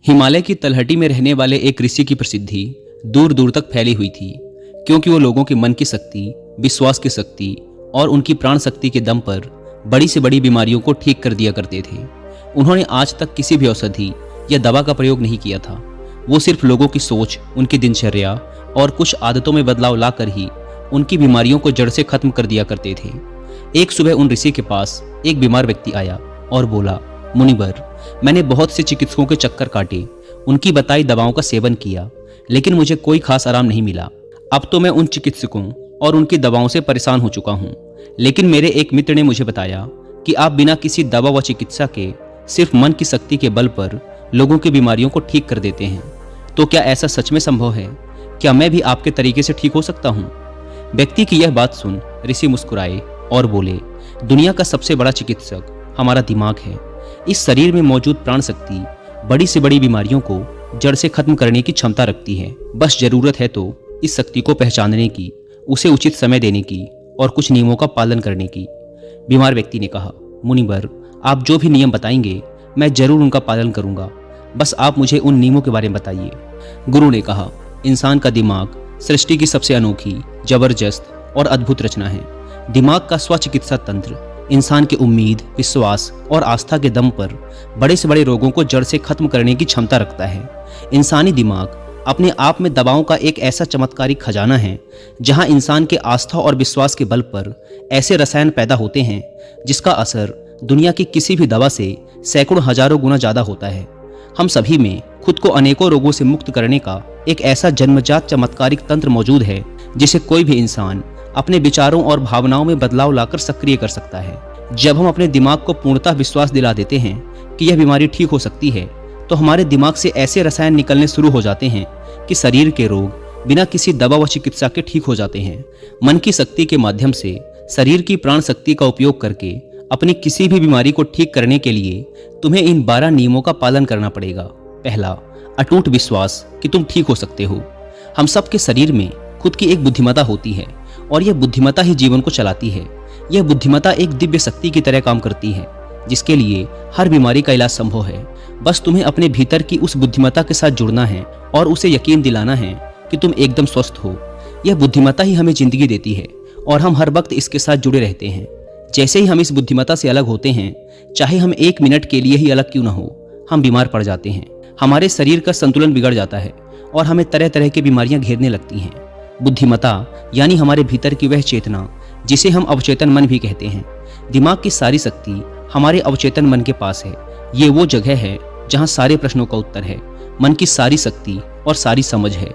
हिमालय की तलहटी में रहने वाले एक ऋषि की प्रसिद्धि दूर दूर तक फैली हुई थी, क्योंकि वो लोगों के मन की शक्ति, विश्वास की शक्ति और उनकी प्राण शक्ति के दम पर बड़ी से बड़ी बीमारियों को ठीक कर दिया करते थे। उन्होंने आज तक किसी भी औषधि या दवा का प्रयोग नहीं किया था। वो सिर्फ लोगों की सोच, उनकी दिनचर्या और कुछ आदतों में बदलाव लाकर ही उनकी बीमारियों को जड़ से खत्म कर दिया करते थे। एक सुबह उन ऋषि के पास एक बीमार व्यक्ति आया और बोला, मुनिवर, मैंने बहुत से चिकित्सकों के चक्कर काटे, उनकी बताई दवाओं का सेवन किया, लेकिन मुझे कोई खास आराम नहीं मिला। अब तो मैं उन चिकित्सकों और उनकी दवाओं से परेशान हो चुका हूँ। लेकिन मेरे एक मित्र ने मुझे बताया कि आप बिना किसी दवा व चिकित्सा के सिर्फ मन की शक्ति के बल पर लोगों की बीमारियों को ठीक कर देते हैं। तो क्या ऐसा सच में संभव है? क्या मैं भी आपके तरीके से ठीक हो सकता हूँ? व्यक्ति की यह बात सुन ऋषि मुस्कुराए और बोले, दुनिया का सबसे बड़ा चिकित्सक हमारा दिमाग है। इस शरीर में मौजूद प्राण शक्ति बड़ी से बड़ी बीमारियों को जड़ से खत्म करने की क्षमता रखती है। बस जरूरत है तो इस शक्ति को पहचानने की, उसे उचित समय देने की और कुछ नियमों का पालन करने की। बीमार व्यक्ति ने कहा, मुनिवर, आप जो भी नियम बताएंगे मैं जरूर उनका पालन करूंगा, बस आप मुझे उन नियमों के बारे में बताइए। गुरु ने कहा, इंसान का दिमाग सृष्टि की सबसे अनोखी, जबरदस्त और अद्भुत रचना है। दिमाग का स्वचिकित्सा तंत्र इंसान की उम्मीद, विश्वास और आस्था के दम पर बड़े से बड़े रोगों को जड़ से खत्म करने की क्षमता रखता है। इंसानी दिमाग अपने आप में दवाओं का एक ऐसा चमत्कारिक खजाना है, जहां इंसान के आस्था और विश्वास के बल पर ऐसे रसायन पैदा होते हैं जिसका असर दुनिया की किसी भी दवा से सैकड़ों हजारों गुना ज्यादा होता है। हम सभी में खुद को अनेकों रोगों से मुक्त करने का एक ऐसा जन्मजात चमत्कारिक तंत्र मौजूद है, जिसे कोई भी इंसान अपने विचारों और भावनाओं में बदलाव लाकर सक्रिय कर सकता है। जब हम अपने दिमाग को पूर्णतः विश्वास दिला देते हैं कि यह बीमारी ठीक हो सकती है, तो हमारे दिमाग से ऐसे रसायन निकलने शुरू हो जाते हैं कि शरीर के रोग बिना किसी दवा व चिकित्सा के ठीक हो जाते हैं। मन की शक्ति के माध्यम से शरीर की प्राण शक्ति का उपयोग करके अपनी किसी भी बीमारी को ठीक करने के लिए तुम्हें इन 12 नियमों का पालन करना पड़ेगा। पहला, अटूट विश्वास कि तुम ठीक हो सकते हो। हम सबके शरीर में खुद की एक बुद्धिमत्ता होती है और यह बुद्धिमत्ता ही जीवन को चलाती है। यह बुद्धिमत्ता एक दिव्य शक्ति की तरह काम करती है, जिसके लिए हर बीमारी का इलाज संभव है। बस तुम्हें अपने भीतर की उस बुद्धिमत्ता के साथ जुड़ना है और उसे यकीन दिलाना है कि तुम एकदम स्वस्थ हो। यह बुद्धिमत्ता ही हमें जिंदगी देती है और हम हर वक्त इसके साथ जुड़े रहते हैं। जैसे ही हम इस बुद्धिमत्ता से अलग होते हैं, चाहे हम 1 मिनट के लिए ही अलग क्यों न हो, हम बीमार पड़ जाते हैं। हमारे शरीर का संतुलन बिगड़ जाता है और हमें तरह तरह की बीमारियां घेरने लगती हैं। बुद्धिमत्ता यानी हमारे भीतर की वह चेतना जिसे हम अवचेतन मन भी कहते हैं। दिमाग की सारी शक्ति हमारे अवचेतन मन के पास है। ये वो जगह है जहां सारे प्रश्नों का उत्तर है, मन की सारी शक्ति और सारी समझ है।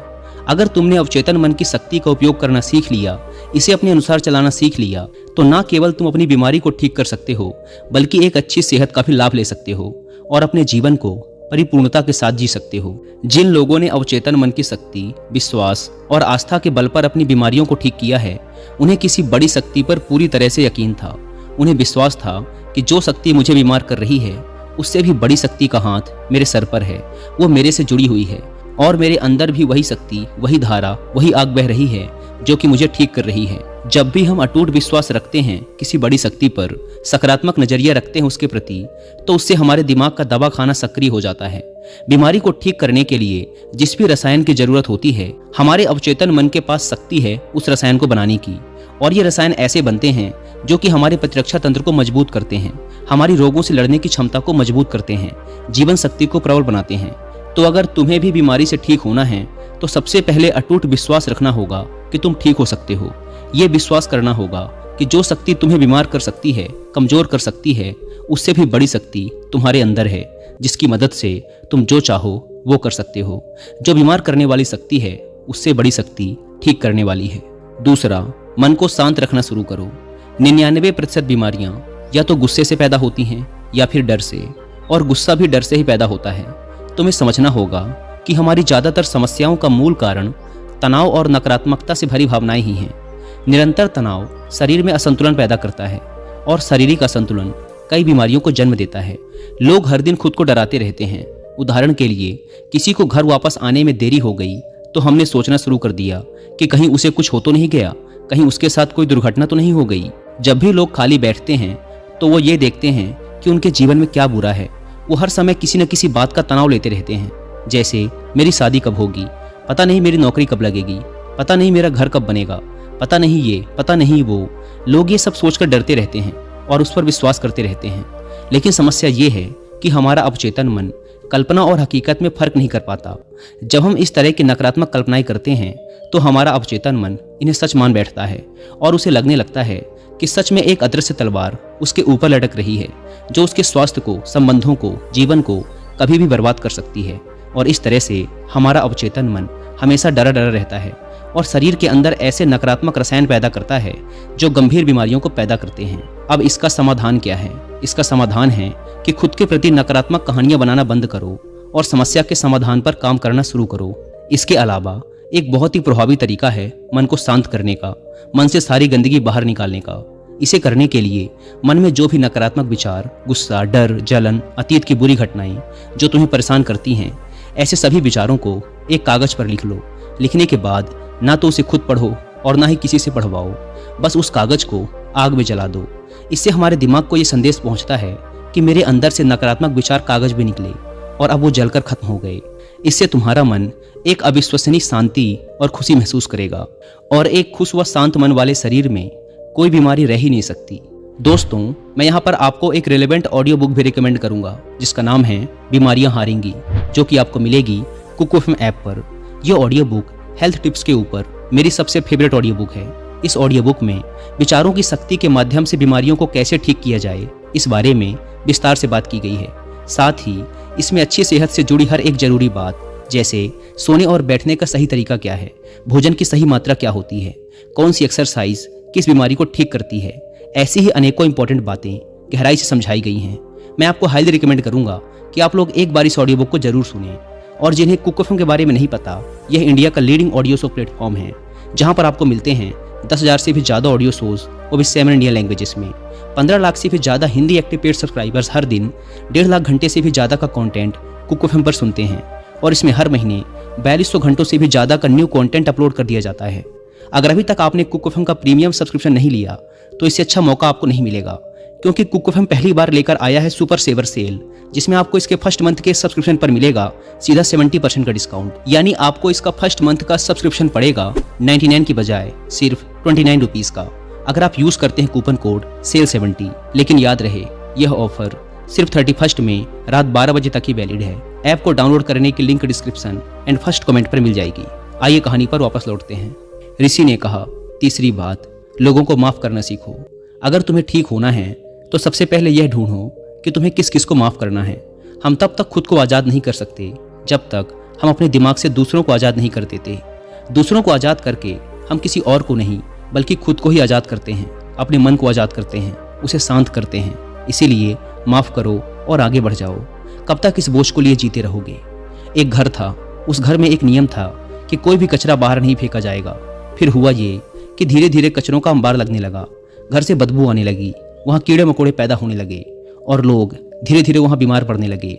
अगर तुमने अवचेतन मन की शक्ति का उपयोग करना सीख लिया, इसे अपने अनुसार चलाना सीख लिया, तो ना केवल तुम अपनी बीमारी को ठीक कर सकते हो, बल्कि एक अच्छी सेहत का भी लाभ ले सकते हो और अपने जीवन को परिपूर्णता के साथ जी सकते हो। जिन लोगों ने अवचेतन मन की शक्ति, विश्वास और आस्था के बल पर अपनी बीमारियों को ठीक किया है, उन्हें किसी बड़ी शक्ति पर पूरी तरह से यकीन था। उन्हें विश्वास था कि जो शक्ति मुझे बीमार कर रही है, उससे भी बड़ी शक्ति का हाथ मेरे सर पर है। वो मेरे से जुड़ी हुई है और मेरे अंदर भी वही शक्ति, वही धारा, वही आग बह रही है जो कि मुझे ठीक कर रही है। जब भी हम अटूट विश्वास रखते हैं किसी बड़ी शक्ति पर, सकारात्मक नजरिया रखते हैं उसके प्रति, तो उससे हमारे दिमाग का दवा खाना सक्रिय हो जाता है। बीमारी को ठीक करने के लिए जिस भी रसायन की जरूरत होती है, हमारे अवचेतन मन के पास शक्ति है उस रसायन को बनाने की। और ये रसायन ऐसे बनते हैं जो कि हमारे प्रतिरक्षा तंत्र को मजबूत करते हैं, हमारी रोगों से लड़ने की क्षमता को मजबूत करते हैं, जीवन शक्ति को प्रबल बनाते हैं। तो अगर तुम्हें भी बीमारी से ठीक होना है, तो सबसे पहले अटूट विश्वास रखना होगा कि तुम ठीक हो सकते हो। ये विश्वास करना होगा कि जो शक्ति तुम्हें बीमार कर सकती है, कमजोर कर सकती है, उससे भी बड़ी शक्ति तुम्हारे अंदर है, जिसकी मदद से तुम जो चाहो वो कर सकते हो। जो बीमार करने वाली शक्ति है, उससे बड़ी शक्ति ठीक करने वाली है। दूसरा, मन को शांत रखना शुरू करो। 99% बीमारियां या तो गुस्से से पैदा होती हैं या फिर डर से, और गुस्सा भी डर से ही पैदा होता है। तुम्हें समझना होगा कि हमारी ज्यादातर समस्याओं का मूल कारण तनाव और नकारात्मकता से भरी भावनाएं ही हैं। निरंतर तनाव शरीर में असंतुलन पैदा करता है और शारीरिक असंतुलन कई बीमारियों को जन्म देता है। लोग हर दिन खुद को डराते रहते हैं। उदाहरण के लिए, किसी को घर वापस आने में देरी हो गई तो हमने सोचना शुरू कर दिया कि कहीं उसे कुछ हो तो नहीं गया, कहीं उसके साथ कोई दुर्घटना तो नहीं हो गई। जब भी लोग खाली बैठते हैं तो वो ये देखते हैं कि उनके जीवन में क्या बुरा है वो हर समय किसी न किसी बात का तनाव लेते रहते हैं, जैसे मेरी शादी कब होगी, पता नहीं मेरी नौकरी कब लगेगी, पता नहीं मेरा घर कब बनेगा, पता नहीं ये, पता नहीं वो। लोग ये सब सोचकर डरते रहते हैं और उस पर विश्वास करते रहते हैं। लेकिन समस्या ये है कि हमारा अवचेतन मन कल्पना और हकीकत में फर्क नहीं कर पाता। जब हम इस तरह की नकारात्मक कल्पनाएं करते हैं तो हमारा अवचेतन मन इन्हें सच मान बैठता है और उसे लगने लगता है कि सच में एक अदृश्य तलवार उसके ऊपर लटक रही है, जो उसके स्वास्थ्य को, संबंधों को, जीवन को कभी भी बर्बाद कर सकती है। और इस तरह से हमारा अवचेतन मन हमेशा डरा डरा रहता है और शरीर के अंदर ऐसे नकारात्मक रसायन पैदा करता है जो गंभीर बीमारियों को पैदा करते हैं। अब इसका समाधान क्या है? इसका समाधान है कि खुद के प्रति नकारात्मक कहानियां बनाना बंद करो और समस्या के समाधान पर काम करना शुरू करो। इसके अलावा एक बहुत ही प्रभावी तरीका है मन को शांत करने का, मन से सारी गंदगी बाहर निकालने का। इसे करने के लिए मन में जो भी नकारात्मक विचार, गुस्सा, डर, जलन, अतीत की बुरी घटनाएं जो तुम्हें परेशान करती हैं, ऐसे सभी विचारों को एक कागज पर लिख लो। लिखने के बाद ना तो उसे खुद पढ़ो और ना ही किसी से पढ़वाओ, बस उस कागज को आग में जला दो। इससे हमारे दिमाग को ये संदेश पहुंचता है कि मेरे अंदर से नकारात्मक विचार कागज में निकले और अब वो जलकर खत्म हो गए। इससे तुम्हारा मन एक अविश्वसनीय शांति और खुशी महसूस करेगा और एक खुश व शांत मन वाले शरीर में कोई बीमारी रह ही नहीं सकती। दोस्तों, मैं यहाँ पर आपको एक रिलेवेंट ऑडियो बुक भी रिकमेंड करूंगा जिसका नाम है बीमारियां हारेंगी, जो कि आपको मिलेगी कुकू एफएम ऐप पर। यह ऑडियो बुक हेल्थ टिप्स के ऊपर मेरी सबसे फेवरेट ऑडियो बुक है। इस ऑडियो बुक में विचारों की शक्ति के माध्यम से बीमारियों को कैसे ठीक किया जाए, इस बारे में विस्तार से बात की गई है। साथ ही इसमें अच्छी सेहत से जुड़ी हर एक जरूरी बात, जैसे सोने और बैठने का सही तरीका क्या है, भोजन की सही मात्रा क्या होती है, कौन सी एक्सरसाइज किस बीमारी को ठीक करती है, ऐसी ही अनेकों इंपॉर्टेंट बातें गहराई से समझाई गई हैं। मैं आपको हाईली रिकमेंड करूंगा कि आप लोग एक बार इस ऑडियो बुक को जरूर सुनें। और जिन्हें कुक एफएम के बारे में नहीं पता, यह इंडिया का लीडिंग ऑडियो शो प्लेटफॉर्म है जहां पर आपको मिलते हैं 10,000 से भी ज़्यादा ऑडियो शोज, वो भी 7 इंडियन लैंग्वेजेस में। 15 लाख से भी ज़्यादा हिंदी एक्टिव पेड सब्सक्राइबर्स हर दिन 1.5 लाख घंटे से भी ज़्यादा का कंटेंट कुक एफएम पर सुनते हैं और इसमें हर महीने 4200 घंटों से भी ज़्यादा का न्यू कंटेंट अपलोड कर दिया जाता है। अगर अभी तक आपने कुक एफएम का प्रीमियम सब्सक्रिप्शन नहीं लिया तो इससे अच्छा मौका आपको नहीं मिलेगा, क्योंकि कुक एफएम पहली बार लेकर आया है सुपर सेवर सेल, जिसमें आपको इसके फर्स्ट मंथ के सब्सक्रिप्शन पर मिलेगा सीधा 70% का डिस्काउंट। यानी आपको इसका फर्स्ट मंथ का सब्सक्रिप्शन पड़ेगा 99 की बजाय सिर्फ 29 रुपीज का, अगर आप यूज करते हैं कूपन कोड SALE70। लेकिन याद रहे, यह ऑफर सिर्फ 31 में रात 12 बजे तक ही वैलिड है। ऐप को डाउनलोड करने की link description and first comment पर मिल जाएगी। आइए कहानी पर वापस लौटते हैं। ऋषि ने कहा, तीसरी बात, लोगों को माफ करना सीखो। अगर तुम्हें ठीक होना है तो सबसे पहले यह ढूंढो कि तुम्हें किस किस को माफ करना है। हम तब तक खुद को आज़ाद नहीं कर सकते जब तक हम अपने दिमाग से दूसरों को आज़ाद नहीं कर देते। दूसरों को आज़ाद करके हम किसी और को नहीं बल्कि खुद को ही आज़ाद करते हैं, अपने मन को आज़ाद करते हैं, उसे शांत करते हैं। इसीलिए माफ़ करो और आगे बढ़ जाओ। कब तक इस बोझ को लिए जीते रहोगे? एक घर था, उस घर में एक नियम था कि कोई भी कचरा बाहर नहीं फेंका जाएगा। फिर हुआ ये कि धीरे धीरे कचरों का अंबार लगने लगा, घर से बदबू आने लगी, वहाँ कीड़े मकोड़े पैदा होने लगे और लोग धीरे धीरे वहाँ बीमार पड़ने लगे।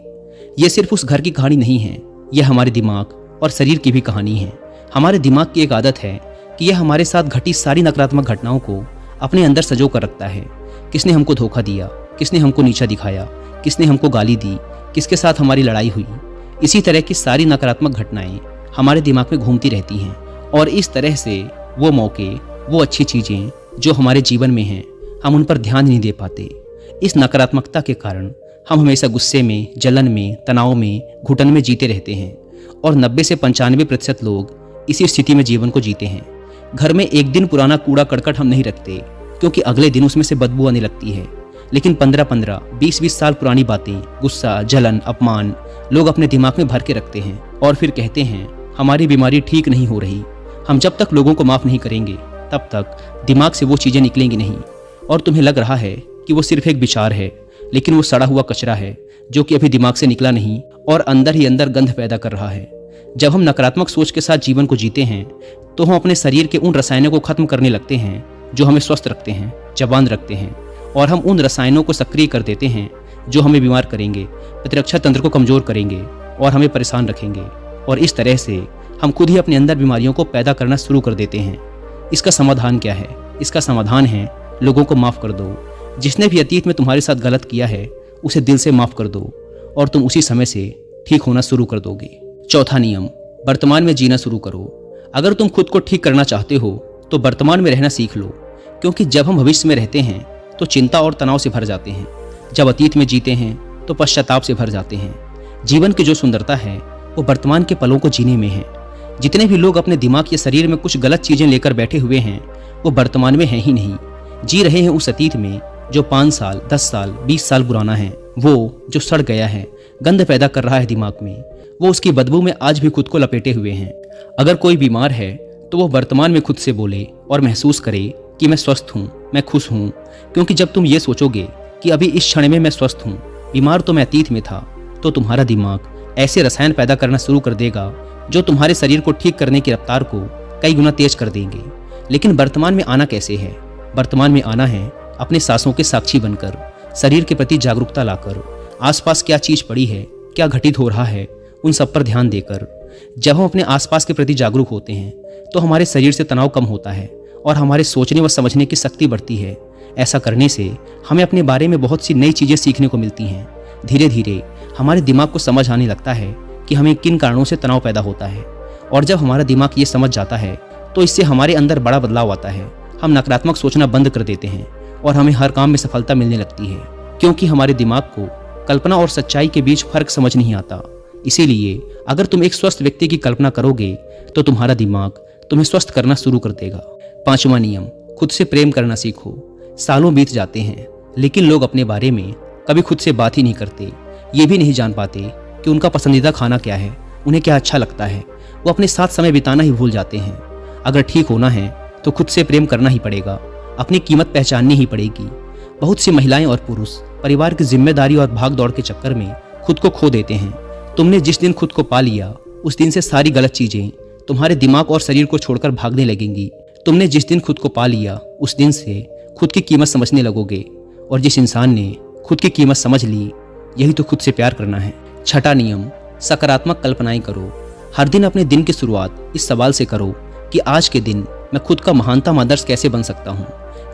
ये सिर्फ उस घर की कहानी नहीं है, यह हमारे दिमाग और शरीर की भी कहानी है। हमारे दिमाग की एक आदत है कि यह हमारे साथ घटी सारी नकारात्मक घटनाओं को अपने अंदर संजो कर रखता है। किसने हमको धोखा दिया, किसने हमको नीचा दिखाया, किसने हमको गाली दी, किसके साथ हमारी लड़ाई हुई, इसी तरह की सारी नकारात्मक घटनाएं हमारे दिमाग में घूमती रहती हैं। और इस तरह से वो मौके, वो अच्छी चीज़ें जो हमारे जीवन में हैं, हम उन पर ध्यान नहीं दे पाते। इस नकारात्मकता के कारण हम हमेशा गुस्से में, जलन में, तनाव में, घुटन में जीते रहते हैं और 90 से 95% लोग इसी स्थिति में जीवन को जीते हैं। घर में एक दिन पुराना कूड़ा करकट हम नहीं रखते, क्योंकि अगले दिन उसमें से बदबू आने लगती है। लेकिन 15-15, 20-20 साल पुरानी बातें, गुस्सा, जलन, अपमान लोग अपने दिमाग में भर के रखते हैं और फिर कहते हैं हमारी बीमारी ठीक नहीं हो रही। हम जब तक लोगों को माफ़ नहीं करेंगे तब तक दिमाग से वो चीज़ें निकलेंगी नहीं। और तुम्हें लग रहा है कि वो सिर्फ एक विचार है, लेकिन वो सड़ा हुआ कचरा है जो कि अभी दिमाग से निकला नहीं और अंदर ही अंदर गंध पैदा कर रहा है। जब हम नकारात्मक सोच के साथ जीवन को जीते हैं तो हम अपने शरीर के उन रसायनों को खत्म करने लगते हैं जो हमें स्वस्थ रखते हैं, जवान रखते हैं, और हम उन रसायनों को सक्रिय कर देते हैं जो हमें बीमार करेंगे, प्रतिरक्षा तंत्र को कमजोर करेंगे और हमें परेशान रखेंगे। और इस तरह से हम खुद ही अपने अंदर बीमारियों को पैदा करना शुरू कर देते हैं। इसका समाधान क्या है? इसका समाधान है लोगों को माफ़ कर दो। जिसने भी अतीत में तुम्हारे साथ गलत किया है उसे दिल से माफ़ कर दो और तुम उसी समय से ठीक होना शुरू कर दोगे। चौथा नियम, वर्तमान में जीना शुरू करो। अगर तुम खुद को ठीक करना चाहते हो तो वर्तमान में रहना सीख लो, क्योंकि जब हम भविष्य में रहते हैं तो चिंता और तनाव से भर जाते हैं। जब अतीत में जीते हैं तो पश्चाताप से भर जाते हैं। जीवन की जो सुंदरता है वो वर्तमान के पलों को जीने में है। जितने भी लोग अपने दिमाग या शरीर में कुछ गलत चीजें लेकर बैठे हुए हैं वो वर्तमान में हैं ही नहीं, जी रहे हैं उस अतीत में जो 5 साल, 10 साल, 20 साल पुराना है। वो जो सड़ गया है, गंध पैदा कर रहा है दिमाग में, वो उसकी बदबू में आज भी खुद को लपेटे हुए हैं। अगर कोई बीमार है तो वो वर्तमान में खुद से बोले और महसूस करे कि मैं स्वस्थ हूँ, मैं खुश हूँ। क्योंकि जब तुम ये सोचोगे कि अभी इस क्षण में मैं स्वस्थ हूँ, बीमार तो मैं अतीत में था, तो तुम्हारा दिमाग ऐसे रसायन पैदा करना शुरू कर देगा जो तुम्हारे शरीर को ठीक करने की रफ्तार को कई गुना तेज कर देंगे। लेकिन वर्तमान में आना कैसे है? वर्तमान में आना है अपने सांसों के साक्षी बनकर, शरीर के प्रति जागरूकता लाकर, आसपास क्या चीज पड़ी है, क्या घटित हो रहा है, उन सब पर ध्यान देकर। जब हम अपने आसपास के प्रति जागरूक होते हैं तो हमारे शरीर से तनाव कम होता है और हमारे सोचने व समझने की शक्ति बढ़ती है। ऐसा करने से हमें अपने बारे में बहुत सी नई चीजें सीखने को मिलती हैं। धीरे धीरे हमारे दिमाग को समझ आने लगता है कि हमें किन कारणों से तनाव पैदा होता है, और जब हमारा दिमाग ये समझ जाता है तो इससे हमारे अंदर बड़ा बदलाव आता है। हम नकारात्मक सोचना बंद कर देते हैं और हमें हर काम में सफलता मिलने लगती है, क्योंकि हमारे दिमाग को कल्पना और सच्चाई के बीच फर्क समझ नहीं आता। इसीलिए अगर तुम एक स्वस्थ व्यक्ति की कल्पना करोगे तो तुम्हारा दिमाग तुम्हें स्वस्थ करना शुरू कर देगा। 5वां नियम, खुद से प्रेम करना सीखो। सालों बीत जाते हैं लेकिन लोग अपने बारे में कभी खुद से बात ही नहीं करते। ये भी नहीं जान पाते कि उनका पसंदीदा खाना क्या है, उन्हें क्या अच्छा लगता है। वो अपने साथ समय बिताना ही भूल जाते हैं। अगर ठीक होना है तो खुद से प्रेम करना ही पड़ेगा, अपनी कीमत पहचाननी ही पड़ेगी। बहुत सी महिलाएं और पुरुष परिवार की जिम्मेदारी और भाग दौड़ के चक्कर में खुद को खो देते हैं। तुमने जिस दिन खुद को पा लिया उस दिन से सारी गलत चीजें तुम्हारे दिमाग और शरीर को छोड़कर भागने लगेंगी। तुमने जिस दिन खुद को पा लिया उस दिन से खुद की कीमत समझने लगोगे, और जिस इंसान ने खुद की कीमत समझ ली यही तो खुद से प्यार करना है। 6वां नियम, सकारात्मक कल्पनाएं करो। हर दिन अपने दिन की शुरुआत इस सवाल से करो कि आज के दिन मैं खुद का महानतम आदर्श कैसे बन सकता हूँ।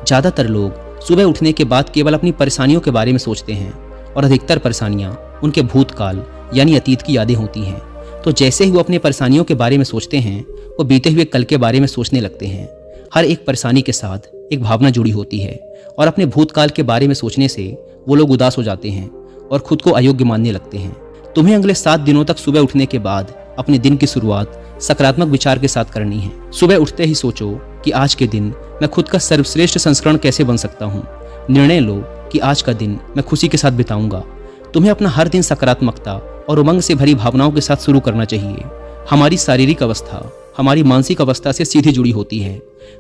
ज़्यादातर लोग सुबह उठने के बाद केवल अपनी परेशानियों के बारे में सोचते हैं, और अधिकतर परेशानियाँ उनके भूतकाल यानी अतीत की यादें होती हैं। तो जैसे ही वो अपनी परेशानियों के बारे में सोचते हैं वो बीते हुए कल के बारे में सोचने लगते हैं। हर एक परेशानी के साथ एक भावना जुड़ी होती है, और अपने भूतकाल के बारे में सोचने से वो लोग उदास हो जाते हैं और खुद को अयोग्य मानने लगते हैं। तुम्हें अगले 7 दिनों तक सुबह उठने के बाद अपने दिन की शुरुआत सकारात्मक विचार के साथ करनी है। सुबह उठते ही सोचो कि आज के दिन मैं खुद का सर्वश्रेष्ठ संस्करण कैसे बन सकता हूँ। निर्णय लो कि आज का दिन मैं खुशी के साथ बिताऊंगा। तुम्हें अपना हर दिन सकारात्मकता और उमंग से भरी भावनाओं के साथ शुरू करना चाहिए। हमारी शारीरिक अवस्था हमारी मानसिक अवस्था से सीधी जुड़ी होती है।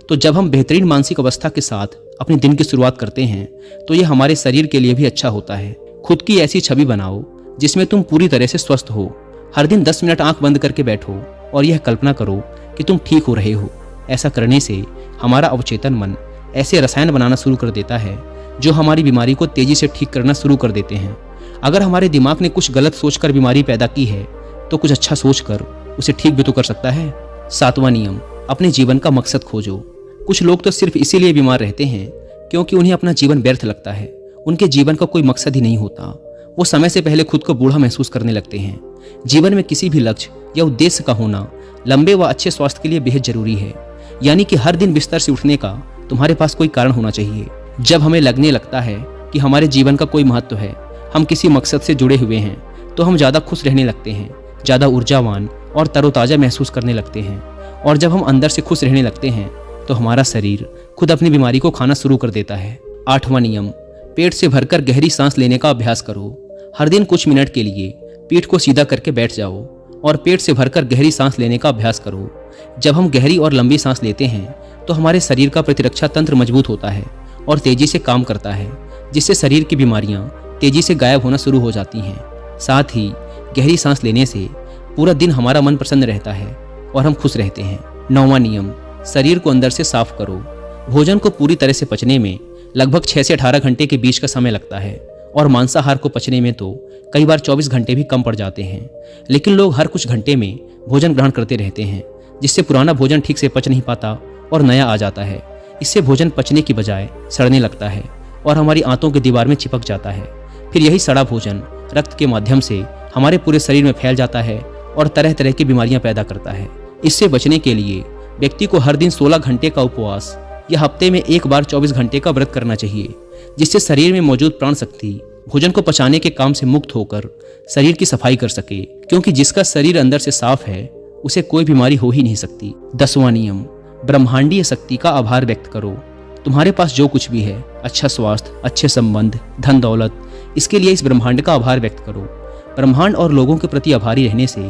तो जब हम बेहतरीन मानसिक अवस्था के साथ अपने दिन की शुरुआत करते हैं तो ये हमारे शरीर के लिए भी अच्छा होता है। खुद की ऐसी छवि बनाओ जिसमें तुम पूरी तरह से स्वस्थ हो। हर दिन 10 मिनट आंख बंद करके बैठो और यह कल्पना करो कि तुम ठीक हो रहे हो। ऐसा करने से हमारा अवचेतन मन ऐसे रसायन बनाना शुरू कर देता है जो हमारी बीमारी को तेजी से ठीक करना शुरू कर देते हैं। अगर हमारे दिमाग ने कुछ गलत सोचकर बीमारी पैदा की है तो कुछ अच्छा सोचकर उसे ठीक भी तो कर सकता है। 7वां नियम, अपने जीवन का मकसद खोजो। कुछ लोग तो सिर्फ इसीलिए बीमार रहते हैं क्योंकि उन्हें अपना जीवन व्यर्थ लगता है। उनके जीवन का कोई मकसद ही नहीं होता। वो समय से पहले खुद को बूढ़ा महसूस करने लगते हैं। जीवन में किसी भी लक्ष्य या उद्देश्य का होना लंबे व अच्छे स्वास्थ्य के लिए बेहद जरूरी है। यानी कि हर दिन बिस्तर से उठने का तुम्हारे पास कोई कारण होना चाहिए। जब हमें लगने लगता है कि हमारे जीवन का कोई महत्व है, हम किसी मकसद से जुड़े हुए हैं, तो हम ज़्यादा खुश रहने लगते हैं, ज़्यादा ऊर्जावान और तरोताज़ा महसूस करने लगते हैं। और जब हम अंदर से खुश रहने लगते हैं तो हमारा शरीर खुद अपनी बीमारी को खाना शुरू कर देता है। 8वां नियम, पेट से भरकर गहरी सांस लेने का अभ्यास करो। हर दिन कुछ मिनट के लिए पीठ को सीधा करके बैठ जाओ और पेट से भरकर गहरी सांस लेने का अभ्यास करो। जब हम गहरी और लंबी सांस लेते हैं तो हमारे शरीर का प्रतिरक्षा तंत्र मजबूत होता है और तेजी से काम करता है, जिससे शरीर की बीमारियां तेजी से गायब होना शुरू हो जाती हैं। साथ ही गहरी सांस लेने से पूरा दिन हमारा मन प्रसन्न रहता है और हम खुश रहते हैं। 9वां नियम, शरीर को अंदर से साफ करो। भोजन को पूरी तरह से पचने में लगभग 6 से 18 घंटे के बीच का समय लगता है और मांसाहार को पचने में तो कई बार 24 घंटे भी कम पड़ जाते हैं। लेकिन लोग हर कुछ घंटे में भोजन ग्रहण करते रहते हैं, जिससे पुराना भोजन ठीक से पच नहीं पाता और नया आ जाता है। इससे भोजन पचने की बजाय सड़ने लगता है और हमारी आंतों की दीवार में चिपक जाता है। फिर यही सड़ा भोजन रक्त के माध्यम से हमारे पूरे शरीर में फैल जाता है और तरह तरह की बीमारियां पैदा करता है। इससे बचने के लिए व्यक्ति को हर दिन 16 घंटे का उपवास या हफ्ते में एक बार 24 घंटे का व्रत करना चाहिए, जिससे शरीर में मौजूद प्राण शक्ति भोजन को पचाने के काम से मुक्त होकर शरीर की सफाई कर सके, क्योंकि जिसका शरीर अंदर से साफ है उसे कोई बीमारी हो ही नहीं सकती। 10वां नियम, ब्रह्मांडीय शक्ति का आभार व्यक्त करो। तुम्हारे पास जो कुछ भी है, अच्छा स्वास्थ्य, अच्छे संबंध, धन दौलत, इसके लिए इस ब्रह्मांड का आभार व्यक्त करो। ब्रह्मांड और लोगों के प्रति आभारी रहने से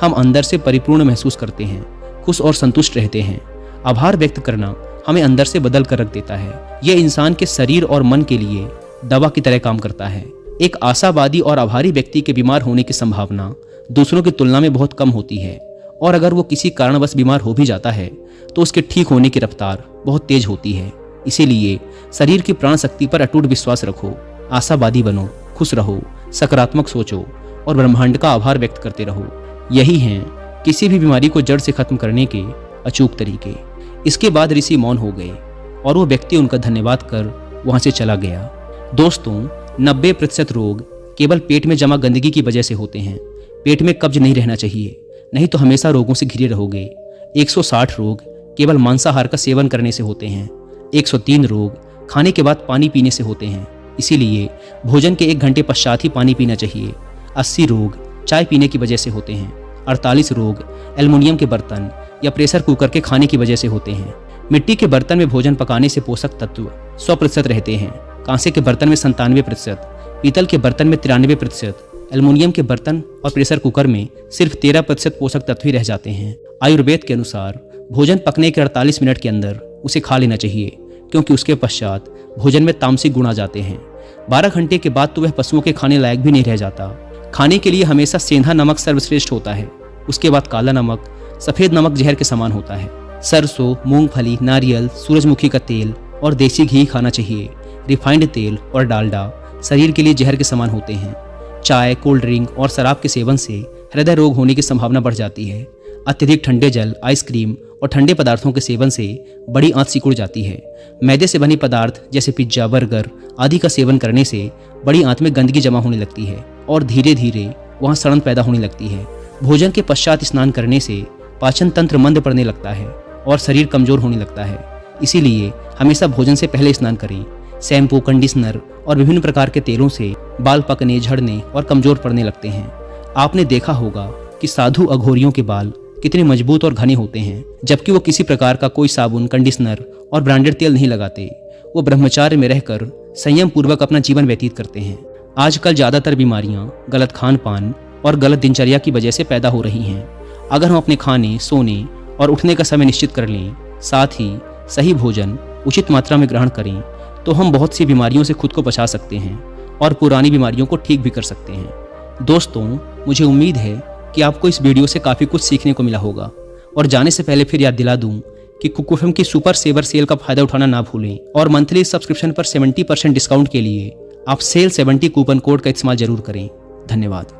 हम अंदर से परिपूर्ण महसूस करते हैं, खुश और संतुष्ट रहते हैं। आभार व्यक्त करना हमें अंदर से बदल कर रख देता है। यह इंसान के शरीर और मन के लिए दवा की तरह काम करता है। एक आशावादी और आभारी व्यक्ति के बीमार होने की संभावना दूसरों की तुलना में बहुत कम होती है, और अगर वो किसी कारणवश बीमार हो भी जाता है तो उसके ठीक होने की रफ्तार बहुत तेज होती है। इसीलिए शरीर की प्राण शक्ति पर अटूट विश्वास रखो, आशावादी बनो, खुश रहो, सकारात्मक सोचो और ब्रह्मांड का आभार व्यक्त करते रहो। यही हैं किसी भी बीमारी को जड़ से खत्म करने के अचूक तरीके। इसके बाद ऋषि मौन हो गए और वो व्यक्ति उनका धन्यवाद कर वहां से चला गया। दोस्तों, 90% रोग केवल पेट में जमा गंदगी की वजह से होते हैं। पेट में कब्ज नहीं रहना चाहिए, नहीं तो हमेशा रोगों से घिरे रहोगे। 160 रोग केवल मांसाहार का सेवन करने से होते हैं। 103 रोग खाने के बाद पानी पीने से होते हैं, इसीलिए भोजन के 1 घंटे पश्चात ही पानी पीना चाहिए। 80 रोग चाय पीने की वजह से होते हैं। 48 रोग एल्युमिनियम के बर्तन या प्रेशर कुकर के खाने की वजह से होते हैं। मिट्टी के बर्तन में भोजन पकाने से पोषक तत्व 100% रहते हैं। कांसे के बर्तन में 97%, पीतल के बर्तन में 93%, एल्युमिनियम के बर्तन और प्रेशर कुकर में सिर्फ 13% पोषक तत्व ही रह जाते हैं। आयुर्वेद के अनुसार भोजन पकने के 48 मिनट के अंदर उसे खा लेना चाहिए, क्योंकि उसके पश्चात भोजन में तामसिक गुण आ जाते हैं। 12 घंटे के बाद तो वह पशुओं के खाने लायक भी नहीं रह जाता। खाने के लिए हमेशा सेंधा नमक सर्वश्रेष्ठ होता है, उसके बाद काला नमक, सफेद नमक जहर के समान होता है। सरसों, मूंगफली, नारियल, सूरजमुखी का तेल और देसी घी खाना चाहिए। रिफाइंड तेल और डालडा शरीर के लिए जहर के समान होते हैं। चाय, कोल्ड ड्रिंक और शराब के सेवन से हृदय रोग होने की संभावना बढ़ जाती है। अत्यधिक ठंडे जल, आइसक्रीम और ठंडे पदार्थों के सेवन से बड़ी आंत सिकुड़ जाती है। मैदे से बनी पदार्थ जैसे पिज्जा, बर्गर आदि का सेवन करने से बड़ी आंत में गंदगी जमा होने लगती है और धीरे धीरे वहां सड़न पैदा होने लगती है। भोजन के पश्चात स्नान करने से पाचन तंत्र मंद पड़ने लगता है और शरीर कमजोर होने लगता है। इसीलिए हमेशा भोजन से पहले स्नान करें। शैम्पू, कंडीशनर और विभिन्न प्रकार के तेलों से बाल पकने, झड़ने और कमजोर पड़ने लगते हैं। आपने देखा होगा कि साधु अघोरियों के बाल कितने मजबूत और घने होते हैं, जबकि वो किसी प्रकार का कोई साबुन, कंडीशनर और ब्रांडेड तेल नहीं लगाते। वो ब्रह्मचार्य में रहकर संयम पूर्वक अपना जीवन व्यतीत करते हैं। आजकल ज्यादातर बीमारियां गलत खान पान और गलत दिनचर्या की वजह से पैदा हो रही हैं। अगर हम अपने खाने, सोने और उठने का समय निश्चित कर लें, साथ ही सही भोजन उचित मात्रा में ग्रहण करें, तो हम बहुत सी बीमारियों से खुद को बचा सकते हैं और पुरानी बीमारियों को ठीक भी कर सकते हैं। दोस्तों, मुझे उम्मीद है कि आपको इस वीडियो से काफ़ी कुछ सीखने को मिला होगा। और जाने से पहले फिर याद दिला दूं कि कुकू एफएम की सुपर सेवर सेल का फायदा उठाना ना भूलें और मंथली सब्सक्रिप्शन पर 70% डिस्काउंट के लिए आप सेल 70 कूपन कोड का इस्तेमाल जरूर करें। धन्यवाद।